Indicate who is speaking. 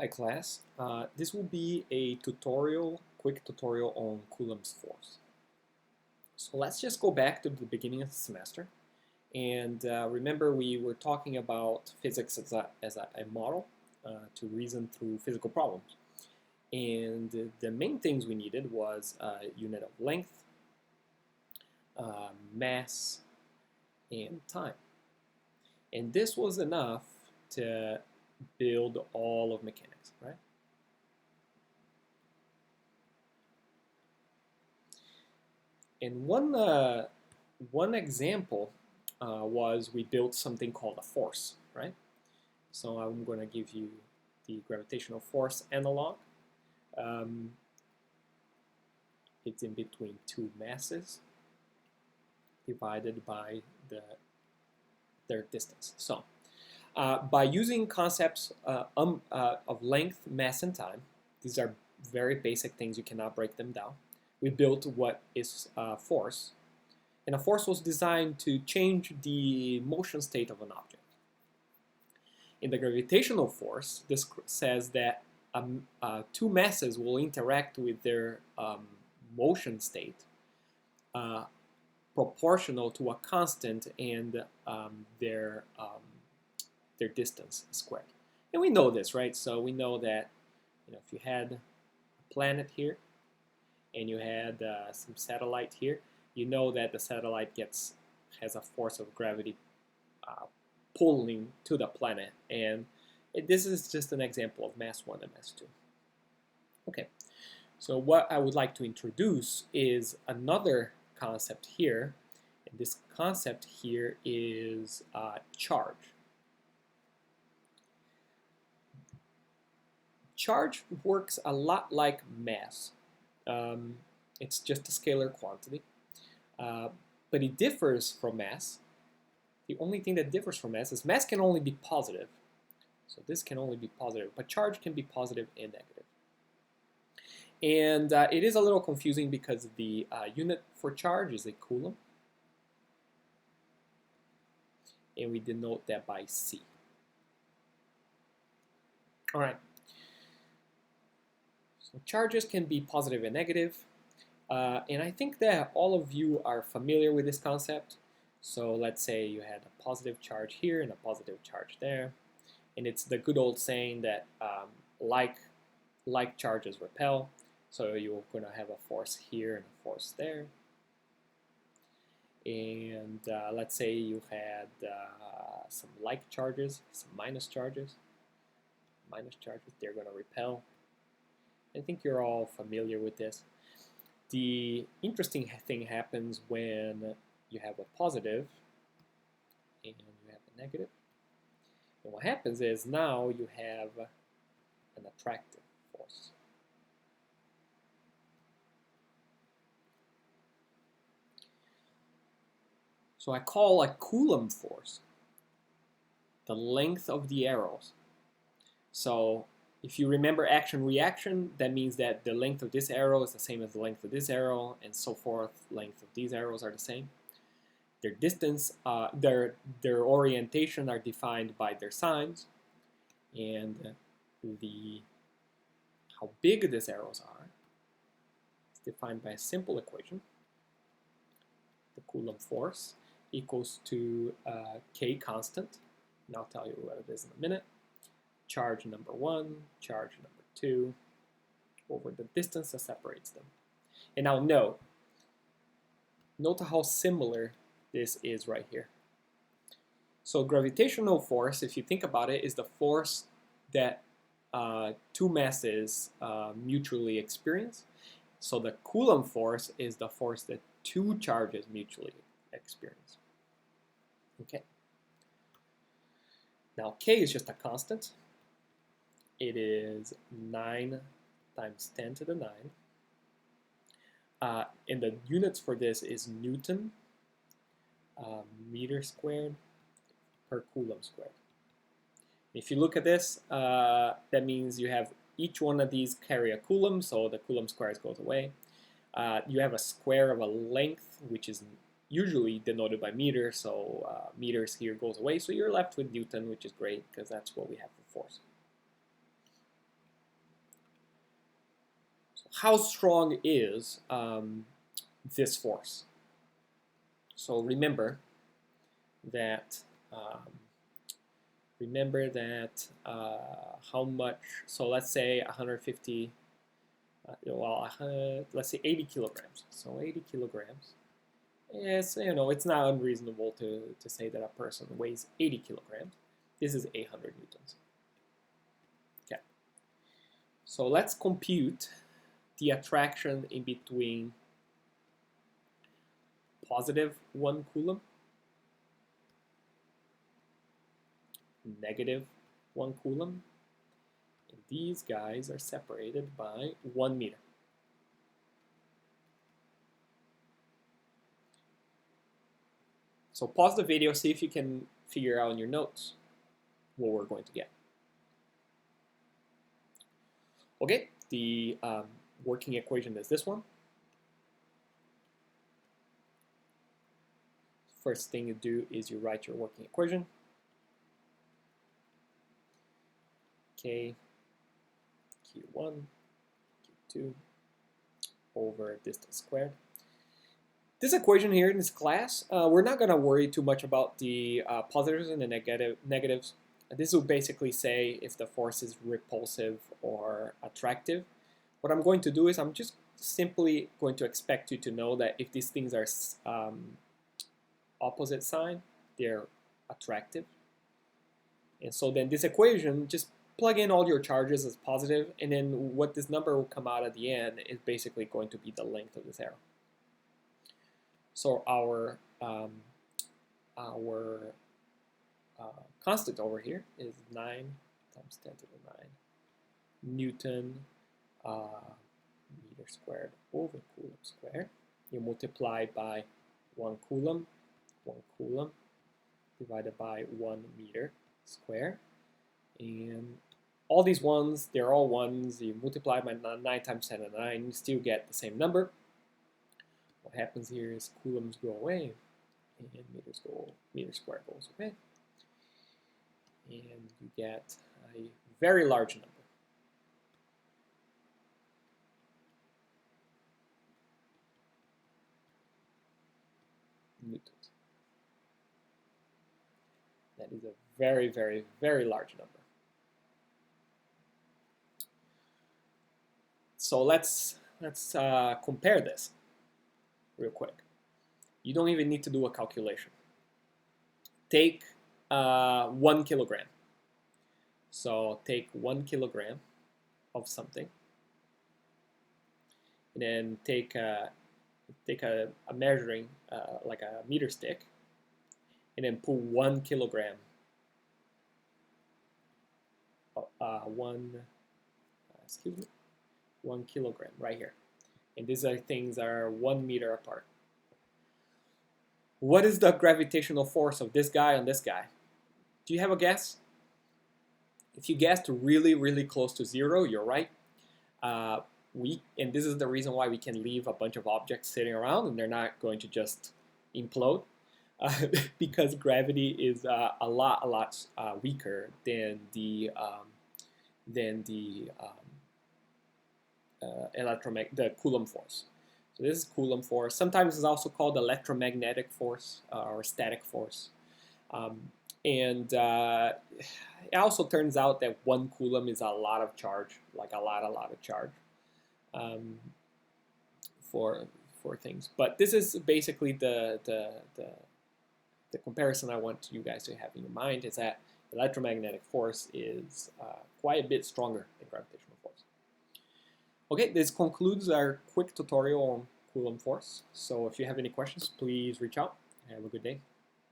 Speaker 1: Hi class, this will be a quick tutorial on Coulomb's force. So let's just go back to the beginning of the semester and remember we were talking about physics as a model to reason through physical problems. And the main things we needed was a unit of length, mass, and time. And this was enough to build all of mechanics, right? And one example was we built something called a force, right? So I'm going to give you the gravitational force analog. It's in between two masses divided by their distance. So by using concepts of length, mass, and time, these are very basic things, you cannot break them down. We built what is force. And a force was designed to change the motion state of an object. In the gravitational force, this says that two masses will interact with their motion state proportional to a constant and their distance squared. And we know this, right? So we know that if you had a planet here and you had some satellite here, you know that the satellite has a force of gravity pulling to the planet. And this is just an example of mass 1 and mass 2. Okay, so what I would like to introduce is another concept here. And this concept here is charge. Charge works a lot like mass. It's just a scalar quantity, but it differs from mass. The only thing that differs from mass is mass can only be positive. So this can only be positive, but charge can be positive and negative. And it is a little confusing because the unit for charge is a Coulomb. And we denote that by C. All right. So charges can be positive and negative. And I think that all of you are familiar with this concept. So let's say you had a positive charge here and a positive charge there. And it's the good old saying that like charges repel. So you're going to have a force here and a force there. And let's say you had some like charges, some minus charges. Minus charges, they're going to repel. I think you're all familiar with this. The interesting thing happens when you have a positive and you have a negative. And what happens is now you have an attractive force. So I call a Coulomb force the length of the arrows. So if you remember action-reaction, that means that the length of this arrow is the same as the length of this arrow, and so forth. Length of these arrows are the same. Their distance, their orientation are defined by their signs, and how big these arrows are is defined by a simple equation. The Coulomb force equals to K constant, and I'll tell you what it is in a minute. Charge number 1, charge number 2, over the distance that separates them. And now note how similar this is right here. So gravitational force, if you think about it, is the force that two masses mutually experience. So the Coulomb force is the force that two charges mutually experience. Okay. Now K is just a constant. It is 9 times 10 to the 9. And the units for this is Newton meter squared per Coulomb squared. If you look at this, that means you have each one of these carry a Coulomb, so the Coulomb squares goes away. You have a square of a length, which is usually denoted by meter, so meters here goes away. So you're left with Newton, which is great because that's what we have for force. How strong is this force? So remember that how much. So let's say 150. Let's say 80 kilograms. So 80 kilograms. It's not unreasonable to say that a person weighs 80 kilograms. This is 800 newtons. Okay. So let's compute the attraction in between positive 1 coulomb, negative 1 coulomb, and these guys are separated by 1 meter. So pause the video, see if you can figure out in your notes what we're going to get. Okay, the working equation is this one. First thing you do is you write your working equation. K, Q1, Q2 over distance squared. This equation here in this class, we're not going to worry too much about the positives and the negatives. This will basically say if the force is repulsive or attractive. What I'm going to do is I'm just simply going to expect you to know that if these things are opposite sign, they're attractive. And so then this equation, just plug in all your charges as positive, and then what this number will come out at the end is basically going to be the length of this arrow. So our constant over here is 9 times 10 to the 9 Newton meter squared over Coulomb squared. You multiply by 1 coulomb divided by 1 meter squared. And all these ones, they're all ones. You multiply by 9 times 10 to the 9, you still get the same number. What happens here is coulombs go away, and meter squared goes away. And you get a very large number. Newtons. That is a very, very, very large number. So let's compare this real quick. You don't even need to do a calculation. Take 1 kilogram. So take 1 kilogram of something, and then take a measuring like a meter stick, and then put 1 kilogram. 1 kilogram right here. And these things are 1 meter apart. What is the gravitational force of this guy on this guy? Do you have a guess? If you guessed really, really close to 0, you're right. And this is the reason why we can leave a bunch of objects sitting around and they're not going to just implode. Because gravity is a lot weaker than the Coulomb force. So this is Coulomb force. Sometimes it's also called electromagnetic force or static force. And it also turns out that 1 coulomb is a lot of charge, like a lot of charge for things. But this is basically the comparison I want you guys to have in your mind, is that electromagnetic force is quite a bit stronger than gravitational force. Okay, this concludes our quick tutorial on Coulomb force. So if you have any questions, please reach out. Have a good day.